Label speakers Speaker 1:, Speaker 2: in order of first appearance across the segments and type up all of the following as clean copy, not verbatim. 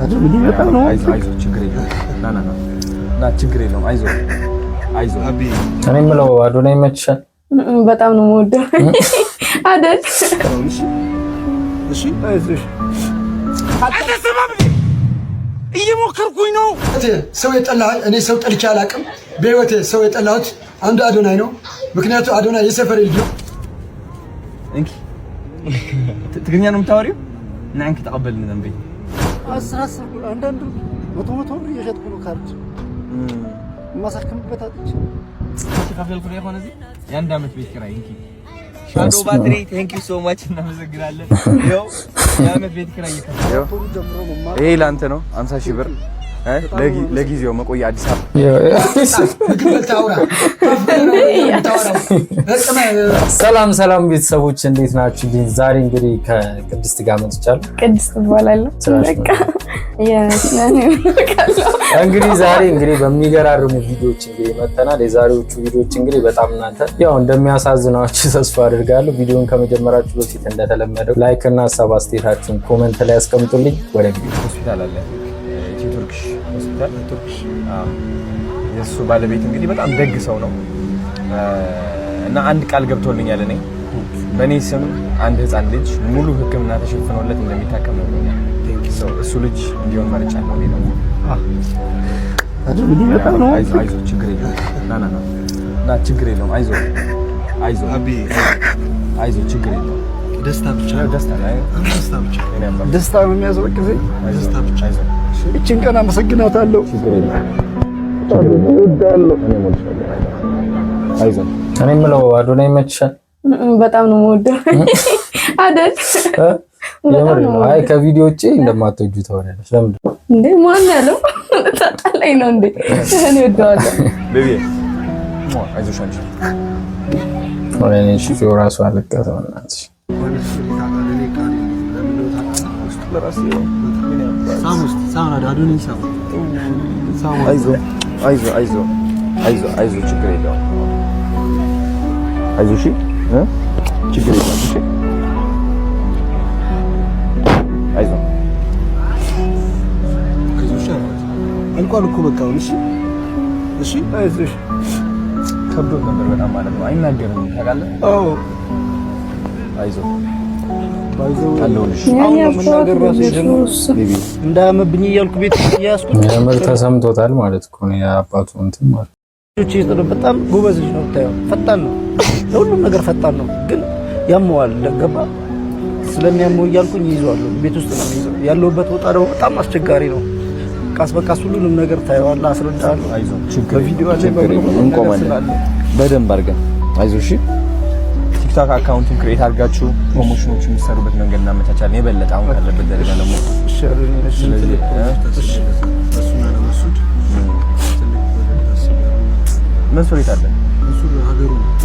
Speaker 1: አድሮ ምን ይመጣ ነው?
Speaker 2: አይዞ ችግር የለውም። ና ችግር የለውም። አይዞ አቢ
Speaker 3: እኔ የምለው አዶናይ ይመችሻል?
Speaker 4: በጣም ነው የምወደው አይደል?
Speaker 1: እሺ አይዞሽ።
Speaker 2: አትሰማም እየሞከርኩኝ ነው።
Speaker 5: ሰው የጠላህ እኔ ሰው ጠልቼ አላውቅም። በህይወቴ ሰው የጠላሁት አንዱ አዶናይ ነው። ምክንያቱም አዶናይ የሰፈር ልጅ ነው።
Speaker 2: እንኪ ትግርኛ ነው የምታወሪው? እና አንቺ ተቀበልን ዘንበይ
Speaker 1: አሳሳኩ አንዳንዱ መቶ ብር እየሸጥኩ ነው ካርድ ማሳከምበት አጥቼ
Speaker 2: ተካፈልኩ ነው የሆነ እዚህ የአንድ አመት ቤት ኪራይ እንኪ ሻዶ ባትሪ ቴንክ ዩ ሶ ማች እናመሰግናለን። ያው የአመት ቤት ኪራይ ይከፍላል። ይሄ ላንተ ነው 50,000 ብር ለጊዜው መቆያ አዲስ
Speaker 3: አበባ። ሰላም ቤተሰቦች እንዴት ናችሁ? ዛሬ እንግዲህ ከቅድስት ጋር መጥቻለሁ።
Speaker 4: ቅድስት እባላለሁ። በቃ
Speaker 3: እንግዲህ ዛሬ በሚገራርሙ ቪዲዮዎች መጥተናል። የዛሬዎቹ ቪዲዮዎች በጣም እናንተ ያው እንደሚያሳዝናችሁ ተስፋ አድርጋለሁ። ቪዲዮውን ከመጀመራችሁ በፊት እንደተለመደው ላይክ እና ሀሳብ አስተያየታችሁን ኮሜንት ላይ አስቀምጡልኝ። ወደ ቪዲዮ
Speaker 2: ሆስፒታል አለ ቱርክሽ ሆስፒታል ቱርክሽ የሱ ባለቤት በጣም ደግ ሰው ነው እና አንድ ቃል ገብቶልኛል። እኔ በኔ ስም አንድ ህፃን ልጅ ሙሉ ሕክምና ተሸፍኖለት እንደሚታከም ነው። እሱ ልጅ እንዲሆን መርጫለሁ። እኔ ደግሞ
Speaker 1: አድሮ ምን ይመጣ ነው?
Speaker 2: አይዞ ችግር የለውም። ና ችግር የለውም። አይዞ አቢ አይዞ ችግር የለውም። ደስታ ብቻ
Speaker 1: ደስታ ነው የሚያስወቅዘኝ። ደስታ ብቻ እቺን ቀን አመሰግናታለሁ።
Speaker 2: አይዞ
Speaker 3: እኔ የምለው አዶናይ ይመችሻል?
Speaker 4: በጣም ነው የምወደው አይደል?
Speaker 3: አይ ከቪዲዮ ውጪ እንደማትወጁ ታወሪያለሽ። ለምንድን ነው
Speaker 4: እንዴ? ማን ያለው ተጣጣላይ ነው እንዴ? እኔ ወደዋለሁ
Speaker 2: ቤቢ አይዞሽ አንቺ
Speaker 3: ወሬኔ ሺፊው ራሱ አለቀሰ ማለት
Speaker 2: አይዞ ችግር የለውም። አይዞ እሺ ችግር የለውም። እሺ አይዞ
Speaker 1: እንኳን እኮ በቃ እሺ አይዞሽ።
Speaker 2: ከብዶት ነበር በጣም ማለት ነው። አይናገርም ታውቃለህ?
Speaker 1: አዎ
Speaker 2: አይዞ
Speaker 1: አለሁልሽ። አሁን መናገር ራሱ እንዳያመብኝ እያልኩ ቤት እያያዝኩኝ
Speaker 3: የምር ተሰምቶታል ማለት እኮ ነው። የአባቱ እንትን ማለት
Speaker 1: በጣም ጎበዝ ልጅ ነው። ታየው ፈጣን ነው፣ ለሁሉም ነገር ፈጣን ነው። ግን ያመዋል ለገባ ስለሚያመው እያልኩኝ ይይዘዋለሁ። ቤት ውስጥ ነው ይይዘው ያለውበት ቦታ ደግሞ በጣም አስቸጋሪ ነው። ቃስ በቃስ ሁሉንም ነገር ታየዋለህ፣ አስረዳሃለሁ።
Speaker 2: አይዞ ችግር
Speaker 1: በቪዲዮ ላይ
Speaker 2: እንቆማለን በደንብ አድርገን አይዞ እሺ። ቲክቶክ አካውንቱን ክሬት አድርጋችሁ ፕሮሞሽኖች የሚሰሩበት መንገድ እናመቻቻለን። የበለጠ አሁን ካለበት ደረጃ ደግሞ ስለዚህ መንሱር የት አለ?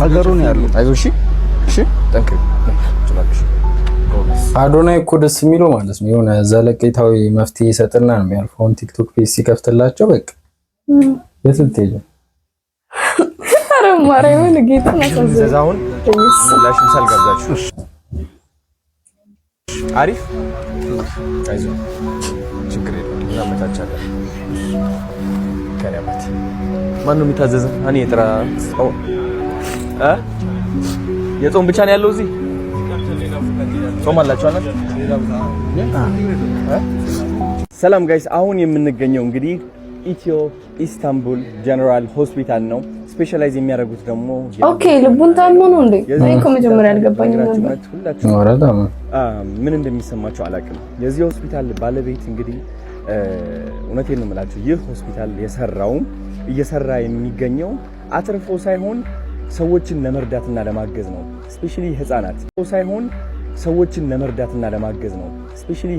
Speaker 1: ሀገሩ ነው ያለው።
Speaker 2: አይዞህ እሺ ጠንክር።
Speaker 3: አዶናይ እኮ ደስ የሚለው ማለት ነው የሆነ ዘለቄታዊ መፍትሄ ይሰጥና ነው የሚያልፈው። ቲክቶክ ፔጅ ሲከፍትላቸው በቃ የት ልትሄጂ
Speaker 4: ማርያምን ጌታ ነው
Speaker 2: ዘዛውን ላሽ ምሳል ጋብዛችሁ አሪፍ አይዞህ ችግር የለም እናመቻቻለን። ከሪያበት ማነው የሚታዘዘው? እኔ የጥራ የጾም ብቻ ነው ያለው እዚህ ጾም አላችሁ አይደል? ሰላም ጋይስ፣ አሁን የምንገኘው ኢትዮ ኢስታንቡል ጀነራል ሆስፒታል ነው። ስፔሻላይዝ የሚያደርጉት ደግሞ
Speaker 4: ኦኬ ልቡን ታሞ ነው እንዴ? እኔ እኮ መጀመሪያ አልገባኝም ነበር።
Speaker 2: ምን እንደሚሰማቸው አላውቅም። የዚህ ሆስፒታል ባለቤት እውነቴን ነው የምላችሁ፣ ይህ ሆስፒታል እየሰራ የሚገኘው አትርፎ ሳይሆን ሰዎችን ለመርዳትና ለማገዝ ነው። ስፔሻሊ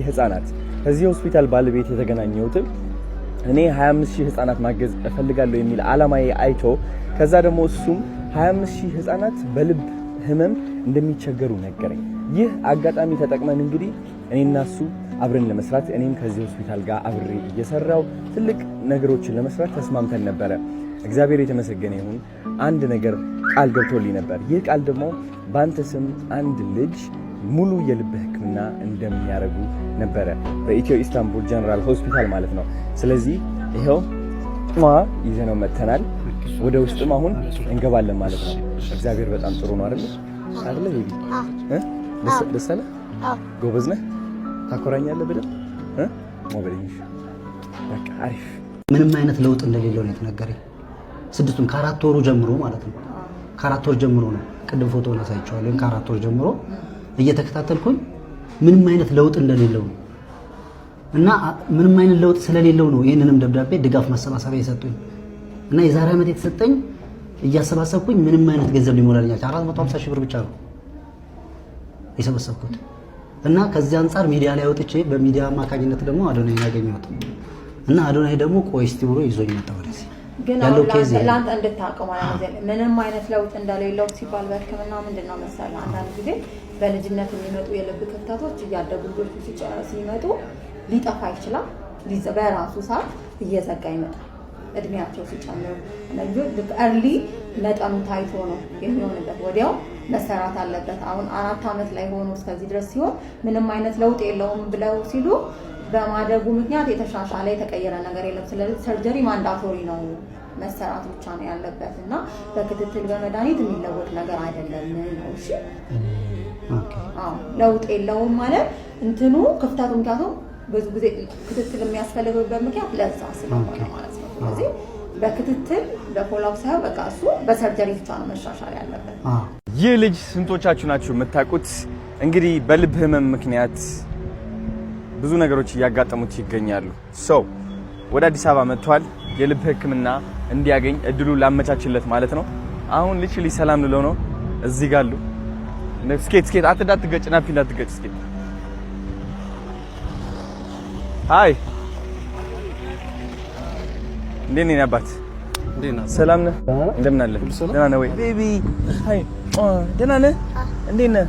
Speaker 2: ህፃናት ከዚህ ሆስፒታል ባለቤት የተገናኘሁት እኔ 25,000 ህፃናት ማገዝ እፈልጋለሁ የሚል አላማዬ አይቶ ከዛ ደግሞ እሱም 25,000 ህፃናት በልብ ህመም እንደሚቸገሩ ነገረኝ። ይህ አጋጣሚ ተጠቅመን እኔና እሱ አብረን ለመስራት እኔም ከዚህ ሆስፒታል ጋር አብሬ እየሰራው ትልቅ ነገሮችን ለመስራት ተስማምተን ነበረ። እግዚአብሔር የተመሰገነ ይሁን። አንድ ነገር ቃል ገብቶልኝ ነበር። ይህ ቃል ደግሞ ባንተ ስም አንድ ልጅ ሙሉ የልብ ሕክምና እንደሚያደርጉ ነበረ በኢትዮ ኢስታንቡል ጀነራል ሆስፒታል ማለት ነው። ስለዚህ ይሄው ይዘነው መተናል። ወደ ውስጥም አሁን እንገባለን ማለት ነው። እግዚአብሔር በጣም ጥሩ ነው አይደል? አይደል ቤቢ? ደስ አለ? ጎበዝ ነህ? ታኮራኛለህ በደምብ ሞበልሽ። በቃ አሪፍ።
Speaker 1: ምንም አይነት ለውጥ እንደሌለው ነው የተነገረኝ። ስድስቱም ከ4 ወሩ ጀምሮ ማለት ነው። ከ4 ወር ጀምሮ ነው። ቅድም ፎቶውን አሳይቼዋለሁ። ከ4 ወር ጀምሮ እየተከታተልኩኝ ምንም አይነት ለውጥ እንደሌለው ነው እና ምንም አይነት ለውጥ ስለሌለው ነው ይሄንንም ደብዳቤ ድጋፍ ማሰባሰቢያ የሰጡኝ እና የዛሬ ዓመት የተሰጠኝ እያሰባሰብኩኝ ምንም አይነት ገንዘብ ሊሞላልኝ 450 ሺህ ብር ብቻ ነው የሰበሰብኩት እና ከዚህ አንፃር ሚዲያ ላይ ወጥቼ በሚዲያ አማካኝነት ደግሞ አዶናይ ያገኘሁት እና አዶናይ ደግሞ ቆይ እስቲ ብሎ ይዞኝ መጣ ወደዚህ ያለው ኬዝ
Speaker 4: ላንተ እንድታውቀው ማለት ነው። ምንም አይነት ለውጥ እንደሌለው ሲባል በሕክምና ምንድነው መሰለህ አንዳንድ ጊዜ በልጅነት የሚመጡ የልብ ክፍተቶች እያደጉ ልጆች ሲመጡ ሊጠፋ ይችላል። በራሱ ሰዓት እየዘጋ ይመጣል። እድሜያቸው ሲጨምር ልክ እርሊ መጠኑ ታይቶ ነው የሚሆንበት። ወዲያው መሰራት አለበት። አሁን 4 ዓመት ላይ ሆኖ እስከዚህ ድረስ ሲሆን ምንም አይነት ለውጥ የለውም ብለው ሲሉ በማደጉ ምክንያት የተሻሻለ የተቀየረ ነገር የለም። ስለዚህ ሰርጀሪ ማንዳቶሪ ነው መሰራት ብቻ ነው ያለበት እና በክትትል በመድኃኒት የሚለወጥ ነገር አይደለም ነው። እሺ ለውጥ የለውም ማለት እንትኑ ክፍተቱ ምክንያቱም ብዙ ጊዜ ክትትል የሚያስፈልግበት ምክንያት ለዛ ስለሆነ ማለት ነው። ስለዚህ በክትትል በፎሎአፕ ሳይሆን በቃ እሱ በሰርጀሪ ብቻ ነው መሻሻል ያለበት።
Speaker 2: ይህ ልጅ ስንቶቻችሁ ናችሁ የምታውቁት? እንግዲህ በልብ ህመም ምክንያት ብዙ ነገሮች እያጋጠሙት ይገኛሉ። ሰው ወደ አዲስ አበባ መጥቷል። የልብ ህክምና እንዲያገኝ እድሉ ላመቻችለት ማለት ነው። አሁን ልጅ ሰላም ልለው ነው እዚህ ጋር አሉ። ስኬት አትዳትገጭ ናፊ እንዳትገጭ ስኬት ሃይ እንዴት ነህ አባት? ሰላም ነህ? እንደምን አለህ? ደህና ነህ ወይ ቤቢ? ሃይ ደህና ነህ? እንዴት ነህ?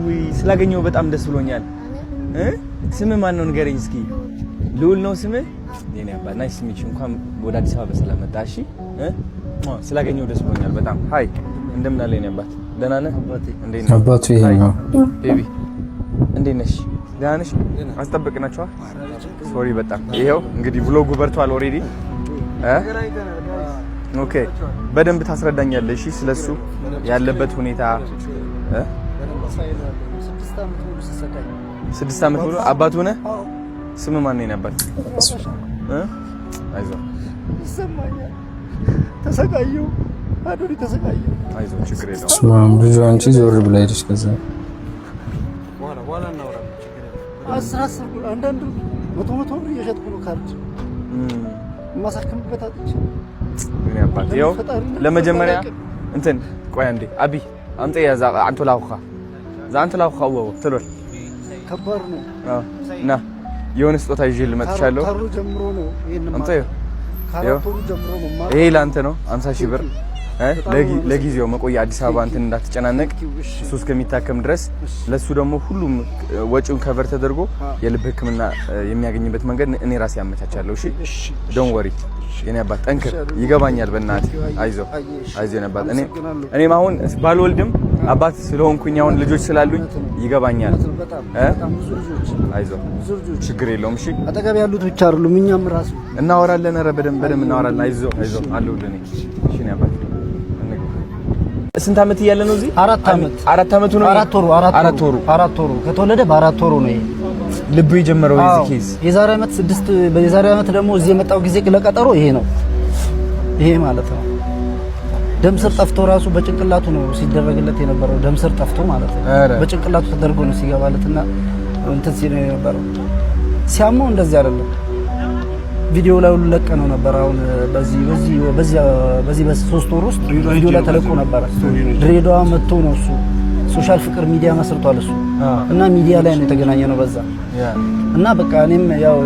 Speaker 2: ውይ ስላገኘሁ በጣም ደስ ብሎኛል። ስምህ ማን ነው ንገረኝ እስኪ። ልዑል ነው ስምህ? የኔ አባት ናይስ ሚች እንኳን ወደ አዲስ አበባ በሰላም መጣ። እሺ ስላገኘሁ ደስ ብሎኛል በጣም። ሃይ እንደምን አለህ የኔ አባት? ደህና ነህ? እንዴት ነህ አባቱ? ይሄ ነው ቤቢ እንዴት ነሽ? ደህና ነሽ? አስጠብቅናችኋል። ሶሪ በጣም ይሄው እንግዲህ ብሎጉ በርቷል ኦሬዲ። ኦኬ በደንብ ታስረዳኛለህ እሺ ስለሱ ያለበት ሁኔታ 6 ዓመት ሙሉ አባቱ ነህ? ስም ማን ነው ነበር? አይዞህ ይሰማኛል። ተሰቃየሁ አዶሪ ተሰቃየሁ። አይዞህ ችግር የለውም።
Speaker 3: ስማም ልጅ አንቺ ዞር ብላ ሄደሽ ከዛ
Speaker 1: በኋላ እናወራለን። ችግር የለውም። አንዳንዱ መቶ ብር እየሸጥኩ ነው ካርድ ማሳከምበት አጥቼ
Speaker 2: ምን ያባል ይኸው ለመጀመሪያ እንትን ቆይ አንዴ አቢ አምጤ ያዛ አንተ ላውኻ ዛንተ ላውኻ ወው ትሎል
Speaker 1: ከባድ ነው።
Speaker 2: እና የሆነ ስጦታ ይዤ ልመጥቻለሁ።
Speaker 1: ካርዱ ጀምሮ ነው ይሄን
Speaker 2: አምጤ
Speaker 1: ካርዱ ጀምሮ ነው
Speaker 2: ይሄ ላንተ ነው 50 ሺህ ብር ለጊዜው መቆያ አዲስ አበባ እንትን እንዳትጨናነቅ እሱ እስከሚታከም ድረስ ለሱ ደግሞ ሁሉም ወጪውን ከቨር ተደርጎ የልብ ህክምና የሚያገኝበት መንገድ እኔ ራሴ ያመቻቻለሁ። እሺ ዶንት ወሪ የኔ አባት ጠንክር። ይገባኛል በእናትህ አይዞህ የኔ አባት። እኔም አሁን ባልወልድም አባት ስለሆንኩኝ አሁን ልጆች ስላሉኝ ይገባኛል። አይዞህ ችግር የለውም። እሺ
Speaker 1: አጠገብ ያሉት ብቻ አይደሉም እኛም ራሱ
Speaker 2: እናወራለን። ኧረ በደንብ እናወራለን። አይዞህ አለሁልህ እኔ። እሺ የኔ አባት ስንት ዓመት እያለ ነው እዚህ? 4 ዓመት 4 ዓመቱ ነው። 4 ወሩ ከተወለደ በ4 ወሩ ነው ልቡ የጀመረው እዚህ ኬዝ። የዛሬ ዓመት ደግሞ እዚህ የመጣው ጊዜ ለቀጠሮ ይሄ ነው። ይሄ ማለት ነው ደም ስር ጠፍቶ ራሱ በጭንቅላቱ ነው ሲደረግለት የነበረው። ደም ስር ጠፍቶ ማለት ነው በጭንቅላቱ ተደርጎ ነው ሲገባለትና እንትን ሲል ነው የነበረው። ሲያመው እንደዚህ አይደለም። ቪዲዮ ላይ ሁሉ ለቀነው ነበር። አሁን በዚህ በ3 ወር ውስጥ ቪዲዮ ላይ ተለቆ ነበር። ድሬዳዋ መጥቶ ነው እሱ ሶሻል ፍቅር ሚዲያ መስርቷል እሱ እና ሚዲያ ላይ ነው የተገናኘ ነው በዛ እና በቃ እኔም ያው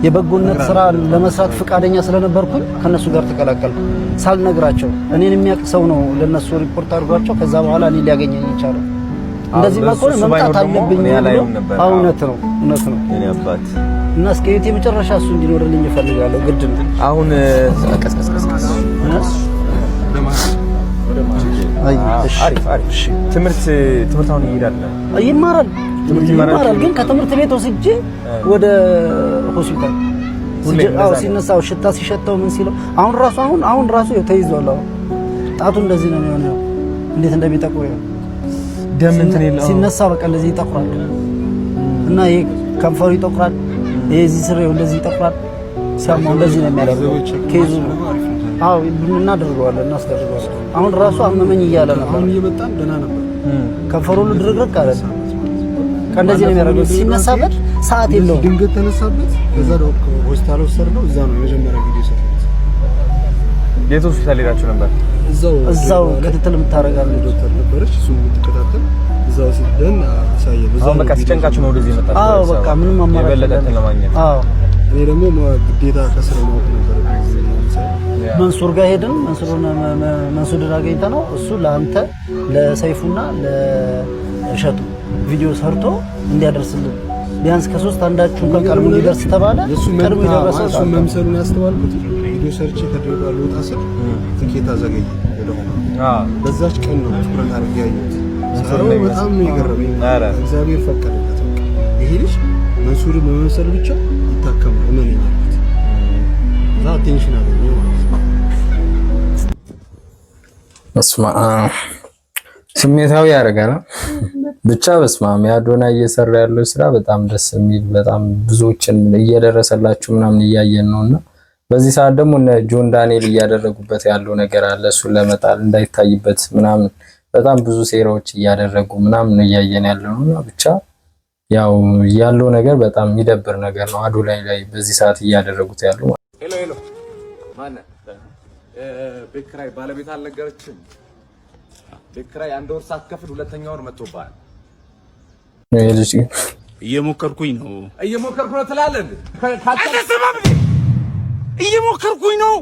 Speaker 2: የበጎነት ስራ ለመስራት ፍቃደኛ ስለነበርኩኝ ከነሱ ጋር ተቀላቀልኩ ሳልነግራቸው። እኔን የሚያውቅ ሰው ነው ለነሱ ሪፖርት አድርጓቸው ከዛ በኋላ እኔ ሊያገኘኝ ይቻላል። እንደዚህ ማቆም መምጣት አለብኝ ያለው እውነት ነው የኔ አባት። እና እስከ ህይወቴ መጨረሻ እሱ እንዲኖርልኝ እፈልጋለሁ። ግድ ነው አሁን ቀስቀስ አሪፍ እሺ ትምህርት አሁን
Speaker 1: ይማራል ግን ከትምህርት ቤት ወስጄ ወደ ሆስፒታል ሲነሳው ሽታ ሲሸተው ምን ሲለው አሁን ራሱ ተይዟል። ጣቱ እንደዚህ ነው የሚሆነው። እንዴት እንደሚጠቁር
Speaker 2: ደም እንትን የለው
Speaker 1: ሲነሳ በቃ እንደዚህ ይጠቁራል እና ይሄ ከንፈሩ ይጠቁራል። ይሄ እዚህ ስሬው እንደዚህ ይጠቁራል። ሲያማው እንደዚህ ነው የሚያደርገው። ኬዙ እናደርገዋለን እናስደርገዋለን። አሁን ራሱ አመመኝ እያለ ነበር።
Speaker 6: አሁን እየመጣን ደህና ነበር።
Speaker 1: ከንፈሩ ሁሉ ድርግርግ አለ። እንደዚህ ነው የሚያደርገው። ሲነሳበት ሰዓት የለውም።
Speaker 6: ድንገት ተነሳበት። ከዛ ነው ሆስፒታል ወሰድነው። እዛ ነው የመጀመሪያ ቪዲዮ ሰራሁት።
Speaker 2: የት ሆስፒታል ሄዳችሁ ነበር?
Speaker 1: እዛው ክትትል የምታደርጋለች ዶክተር ነበረች፣ እሱ የምትከታተል እዛው ሲደን አሳየን።
Speaker 2: አሁን በቃ ሲጨንቃችሁ ነው ወደዚህ የመጣችው?
Speaker 1: አዎ በቃ ምንም አማራጭ
Speaker 2: የበለጠ ለማግኘት።
Speaker 1: አዎ
Speaker 6: እኔ ደግሞ ግዴታ ከስራ ማወቅ ነበር።
Speaker 1: መንሱር ጋር ሄድን። መንሱርን አገኝተነው እሱ ለአንተ ለሰይፉና ለእሸቱ ቪዲዮ ሰርቶ እንዲያደርስልን ቢያንስ ከሶስት አንዳችሁን ቀድሞ ሊደርስ ተባለ። ቀድሞ ይደረሰ
Speaker 6: እሱ መምሰሉን ያስተዋልኩት ቪዲዮ ሰርቼ ከደረባ ልወጣ ስል ትኬት አዘገየ ወደሆነ በዛች ቀን ነው ትኩረት አድርጌ ያየሁት። ሰው በጣም ነው የገረመኝ። እግዚአብሔር ፈቀደለት። ይሄ ልጅ መንሱርን በመምሰል ብቻ ይታከማል ምን ይላልኩት እዛ ቴንሽን አገኘ ማለት ነው።
Speaker 3: ስሜታዊ ያደርጋል ብቻ። በስማም የአዶናይ እየሰራ ያለው ስራ በጣም ደስ የሚል በጣም ብዙዎችን እየደረሰላችሁ ምናምን እያየን ነውና በዚህ ሰዓት ደግሞ እነ ጆን ዳንኤል እያደረጉበት ያለው ነገር አለ። እሱን ለመጣል እንዳይታይበት ምናምን በጣም ብዙ ሴራዎች እያደረጉ ምናምን እያየን ያለውና ብቻ ያለው ነገር በጣም የሚደብር ነገር ነው። አዶናይ ላይ በዚህ ሰዓት እያደረጉት ያለው
Speaker 7: ሄሎ ማን ቤት ኪራይ ባለቤት አልነገረችም? ቤት ኪራይ አንድ ወር ሳትከፍል ሁለተኛ ወር መጥቶብሃል።
Speaker 3: ልጅ
Speaker 7: እየሞከርኩኝ ነው ትላለህ እንዴ? አልተሰማም እንዴ? እየሞከርኩኝ ነው።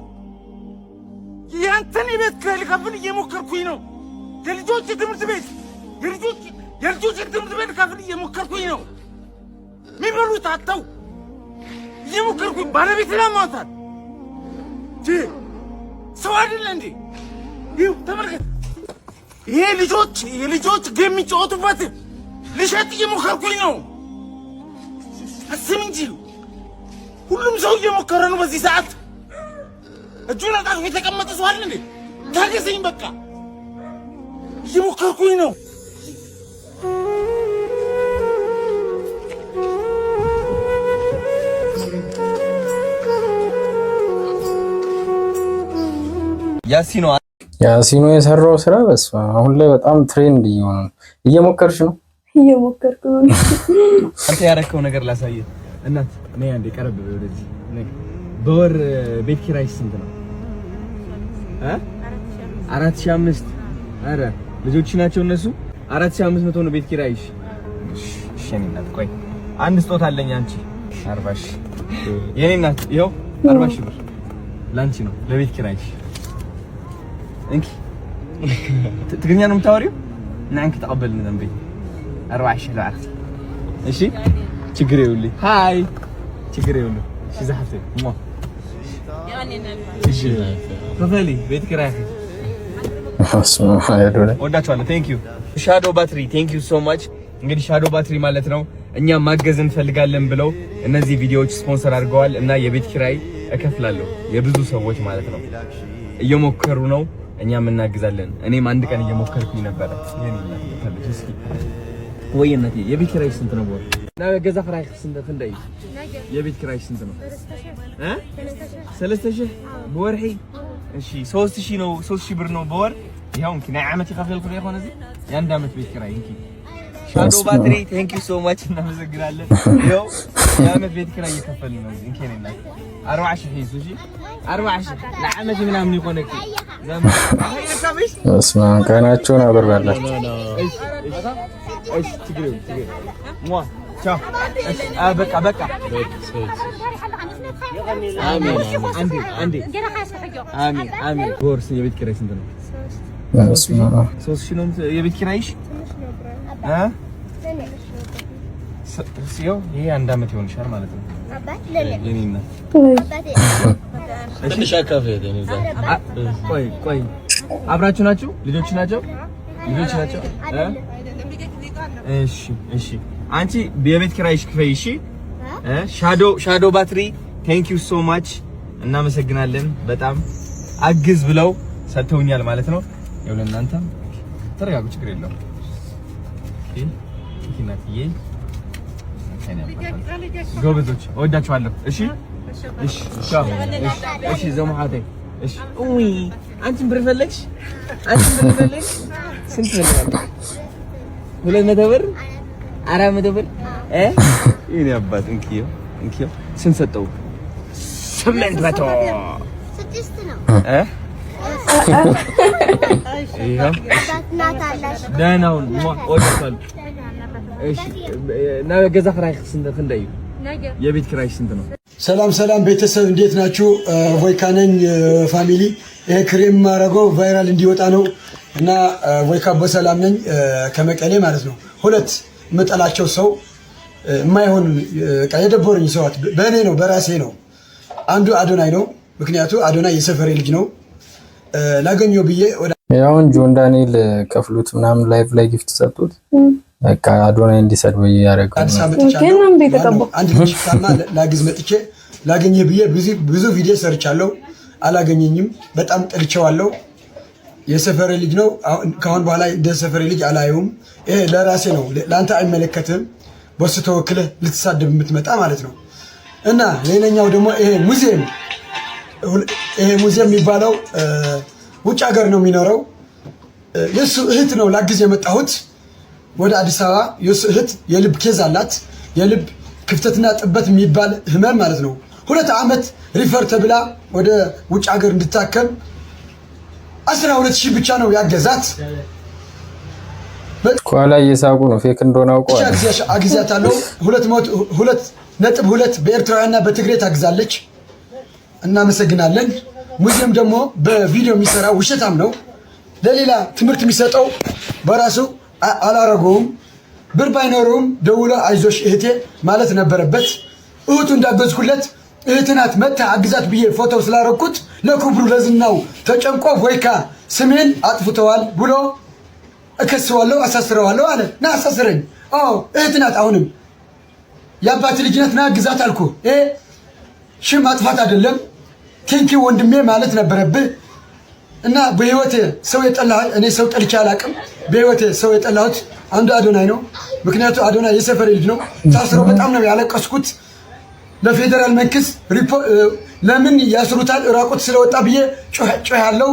Speaker 7: ያንተን የቤት ኪራይ ልከፍል እየሞከርኩኝ ነው። የልጆች ትምህርት ቤት ትምህርት ቤት ልከፍል እየሞከርኩኝ ነው። የሚበሉት አጥተው እየሞከርኩኝ ባለቤትን አሟታል። ሰው አይደለ እንዴ? ይኸው ተመልከት። ይሄ የልጆች ጌም የሚጫወቱበት ልሸጥ እየሞከርኩኝ ነው። አስብ እንጂ ሁሉም ሰው እየሞከረ ነው። በዚህ ሰዓት እጁን አጣጥፎ የተቀመጠ ሰው አለ እንዴ? ታገሰኝ በቃ እየሞከርኩኝ ነው።
Speaker 3: ያሲኖ የሰራው ስራ በስመ አብ አሁን ላይ በጣም ትሬንድ እየሆነ ነው። እየሞከርሽ ነው?
Speaker 8: እየሞከርኩ ነው።
Speaker 2: አንተ ያረከው ነገር ላሳየህ። እናት ነይ አንዴ ቀረብ ወደዚህ ነይ። በወር ቤት ኪራይ ስንት ነው? 4,500 አረ ልጆች ናቸው እነሱ 4,500 ነው ቤት ኪራይሽ። እሺ የኔ እናት ቆይ አንድ ስጦታ አለኝ አንቺ 40 ሺህ የኔ እናት ይኸው 40 ሺህ ብር ላንቺ ነው ለቤት ኪራይሽ። እንኪ ትግርኛ ነው የምታወሪው? ናንክ ተቀበልኝ ዘንቤ 40 ሺህ ለአክቲ እሺ ችግር ይኸውልኝ ሃይ ችግር ይኸውልኝ እሺ ዘሐፍቴ ሞ እሺ ከፈሊ ቤት ኪራይ ወዳችኋለሁ። ቴንክ ዩ ሻዶ ባትሪ ቴንክ ዩ ሶ ማች። እንግዲህ ሻዶ ባትሪ ማለት ነው እኛ ማገዝ እንፈልጋለን ብለው እነዚህ ቪዲዮዎች ስፖንሰር አድርገዋል እና የቤት ኪራይ እከፍላለሁ የብዙ ሰዎች ማለት ነው። እየሞከሩ ነው እኛም እናግዛለን። እኔም አንድ ቀን እየሞከርኩኝ ነበር። ወይ እናቴ የቤት ኪራይ ስንት ነው? ቦር እና ገዛ ፍራይ ስንት ፍንዳይ የቤት ኪራይ ስንት ነው? 3000 በወርሒ እሺ 3000 ነው 3000 ብር ነው በወር። ይሄው እንኪ ናይ ዓመት ይከፈልኩ ነው የሆነ እዚህ የአንድ ዓመት ቤት ኪራይ እንኪ ሻዶ ባትሪ ቴንክ ዩ ሶ ማች እናመሰግናለን። ይሄው የዓመት ቤት ኪራይ እየከፈልን ነው እንኪ ነና 40,000 ሂሱ እሺ 40,000 ለዓመት ምናምን ይቆነክ
Speaker 3: እስማ ቀናቸውን አበራላችሁ።
Speaker 2: እሺ ችግር ሟ ቻው በቃ አሜን አሜን። ቦርስ የቤት ኪራይ ስንት ነው? 3,000 ነው የቤት ኪራይሽ? ሲዮ ይሄ አንድ ዓመት ይሆንሻል ማለት ነው። የኔና እሺ ሻካፈ ቆይ አብራችሁ ናችሁ? ልጆች ናቸው? እሺ አንቺ የቤት ኪራይሽ ክፈይ። እሺ ሻዶ ባትሪ ቴንክ ዩ ሶ ማች እናመሰግናለን። በጣም አግዝ ብለው ሰጥተውኛል ማለት ነው። ይኸው ለእናንተ ተረጋጉ፣ ችግር የለውም። ጎበዞች እወዳችኋለሁ። እሺ ዘሙሐቴ አንቺን ብር ፈለግሽ? ስንት ብር? 200 ብር 400 ብር ይሄን አባት እንኪዮ ስንት ሰጠው? 800 ነው ደህናውን ወደታል። እሺ ገዛ ክራይ ስንት እንደይ? የቤት ክራይ ስንት ነው?
Speaker 5: ሰላም ቤተሰብ እንዴት ናችሁ? ቮይካ ነኝ ፋሚሊ። ይሄ ክሬም ማረገው ቫይራል እንዲወጣ ነው እና ቮይካ በሰላም ነኝ ከመቀሌ ማለት ነው። ሁለት መጠላቸው ሰው የማይሆን የደበሩኝ ሰዋት በእኔ ነው በራሴ ነው። አንዱ አዶናይ ነው። ምክንያቱ አዶናይ የሰፈሬ ልጅ ነው። ላገኘው ብዬ
Speaker 3: ያውን ጆን ዳንኤል ከፍሉት ምናምን ላይቭ ላይ ጊፍት ሰጡት። በቃ አዶናይ እንዲሰድ ወይ ያረጋው
Speaker 5: አንድ ልጅ ታማ ላግዝ መጥቼ ላገኘ ብዬ ብዙ ቪዲዮ ሰርቻለሁ። አላገኘኝም። በጣም ጠልቼዋለሁ። የሰፈሬ ልጅ ነው። ከአሁን በኋላ እንደ ሰፈሬ ልጅ አላየውም። ይሄ ለራሴ ነው፣ ለአንተ አይመለከትም። በሱ ተወክለህ ልትሳደብ የምትመጣ ማለት ነው። እና ሌላኛው ደግሞ ይሄ ሙዚየም የሚባለው ውጭ ሀገር ነው የሚኖረው። የሱ እህት ነው ላግዝ የመጣሁት ወደ አዲስ አበባ። የሱ እህት የልብ ኬዝ አላት። የልብ ክፍተትና ጥበት የሚባል ህመም ማለት ነው። 2 ዓመት ሪፈር ተብላ ወደ ውጭ ሀገር እንድታከም 12,000 ብቻ ነው ያገዛት።
Speaker 3: ኳላ እየሳቁ ነው። ፌክ እንደሆነ አውቀዋል።
Speaker 5: አግዛታለሁ። 2.2 በኤርትራውያንና በትግሬ ታግዛለች። እናመሰግናለን። ሙዚየም ደግሞ በቪዲዮ የሚሰራ ውሸታም ነው። ለሌላ ትምህርት የሚሰጠው በራሱ አላረገውም። ብር ባይኖረውም ደውሎ አይዞሽ እህቴ ማለት ነበረበት። እህቱ እንዳገዝኩለት እህትናት መታ አግዛት ብዬ ፎቶ ስላረኩት ለክብሩ ለዝናው ተጨንቆ ቮይካ ስሜን አጥፍተዋል ብሎ እከስዋለሁ፣ አሳስረዋለሁ አለ። ና አሳስረኝ። እህትናት አሁንም የአባት ልጅነት ና አግዛት አልኩ። ይሄ ሽም ማጥፋት አይደለም። ቴንኪ ወንድሜ ማለት ነበረብህ። እና በህይወቴ ሰው የጠላህ እኔ ሰው ጠልቼ አላውቅም። በህይወቴ ሰው የጠላሁት አንዱ አዶናይ ነው። ምክንያቱ አዶናይ የሰፈሬ ልጅ ነው። ታስሮ በጣም ነው ያለቀስኩት። ለፌደራል መንግስት ለምን ያስሩታል ራቁት ስለወጣ ብዬ ጮህ ያለው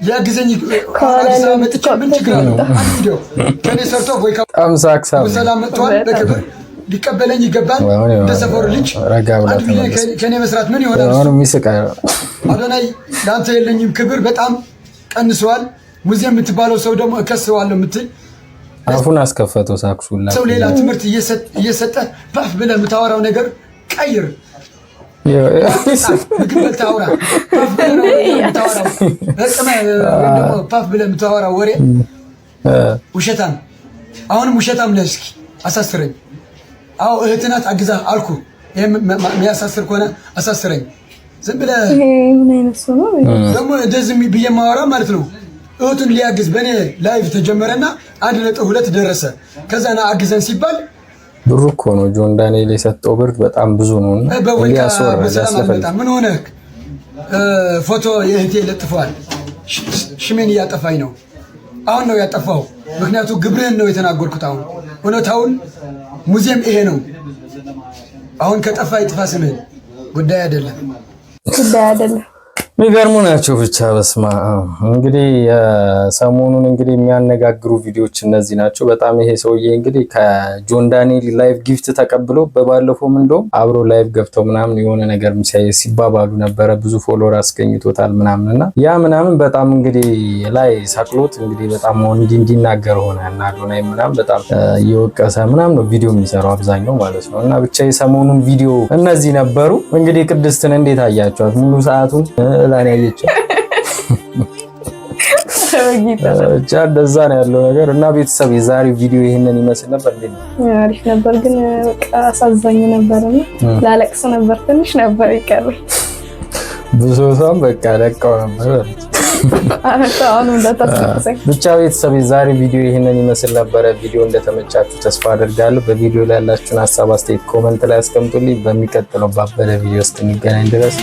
Speaker 5: ያግዘኝ አዲስ አበባ መጥቼ ምን ችግር አለው? አንድ ቪዲዮ ከኔ ሰርቶ ቮይካ በሰላም መጥቷል። በክብር ሊቀበለኝ ይገባል። እንደ ሰፈሩ ልጅ አንድ ቪዲዮ ከኔ መስራት ምን ይሆናል? አዶናይ ለአንተ የለኝም ክብር በጣም ቀንሷል። ሙዚየም የምትባለው ሰው ደግሞ እከስዋለሁ የምትል
Speaker 3: አፉን አስከፈተው ሳክሱላ
Speaker 5: ሰው ሌላ ትምህርት እየሰጠ ፓፍ ብለህ የምታወራው ነገር ቀይር። ምግብ በልተህ አውራ። ፓፍ ብለህ የምታወራው ወሬ ውሸታም። አሁንም ውሸታም ነህ። እስኪ አሳስረኝ። እህትናት አግዛ አልኩ። የሚያሳስር ከሆነ አሳስረኝ። ዝም ብለህ ምን አይነት ሰው ነው ደግሞ እንደዚህ ብዬ ማወራ ማለት ነው። እህቱን ሊያግዝ በእኔ ላይቭ ተጀመረና 1.2 ደረሰ። ከዛ ና አግዘን ሲባል
Speaker 3: ብሩ እኮ ነው ጆን ዳንኤል የሰጠው ብር በጣም ብዙ ነው።
Speaker 5: ምን ሆነ? ፎቶ የእህቴ ለጥፈዋል። ሽሜን እያጠፋኝ ነው። አሁን ነው ያጠፋው። ምክንያቱ ግብርህን ነው የተናገርኩት። አሁን እውነታውን ሙዚየም ይሄ ነው። አሁን ከጠፋ ይጥፋ ስምህን። ጉዳይ አይደለም።
Speaker 3: የሚገርሙ ናቸው ብቻ በስማ እንግዲህ ሰሞኑን እንግዲህ የሚያነጋግሩ ቪዲዮዎች እነዚህ ናቸው። በጣም ይሄ ሰውዬ እንግዲህ ከጆን ዳንኤል ላይቭ ጊፍት ተቀብሎ በባለፈውም እንደውም አብሮ ላይቭ ገብተው ምናምን የሆነ ነገር ሲባባሉ ነበረ። ብዙ ፎሎወር አስገኝቶታል ምናምንና ያ ምናምን በጣም እንግዲህ ላይ ሳቅሎት እንግዲህ በጣም እንዲናገር ሆነ እና አዶናይ ምናምን በጣም እየወቀሰ ምናምን ነው ቪዲዮ የሚሰራው አብዛኛው ማለት ነው። እና ብቻ የሰሞኑን ቪዲዮ እነዚህ ነበሩ። እንግዲህ ቅድስትን እንዴት አያቸዋት? ሙሉ ሰዓቱን ላኔ አይደች ብቻ እንደዛ ነው ያለው ነገር። እና ቤተሰብ የዛሬው ቪዲዮ ይሄንን ይመስል ነበር። እንዴ
Speaker 8: አሪፍ ነበር፣ ግን በቃ አሳዛኝ ነበር። ላለቅስ ነበር፣ ትንሽ ነበር ይቀር።
Speaker 3: ብዙ ሰው በቃ ለቀው ነበር።
Speaker 8: አሁን እንዳታስቀሰኝ
Speaker 3: ብቻ ቤተሰብ ዛሬ ቪዲዮ ይሄንን ይመስል ነበር። ቪዲዮ እንደተመቻችሁ ተስፋ አደርጋለሁ። በቪዲዮ ላይ ያላችሁን ሐሳብ አስተያየት ኮሜንት ላይ አስቀምጡልኝ። በሚቀጥለው ባበደ ቪዲዮ ውስጥ እንገናኝ ድረስ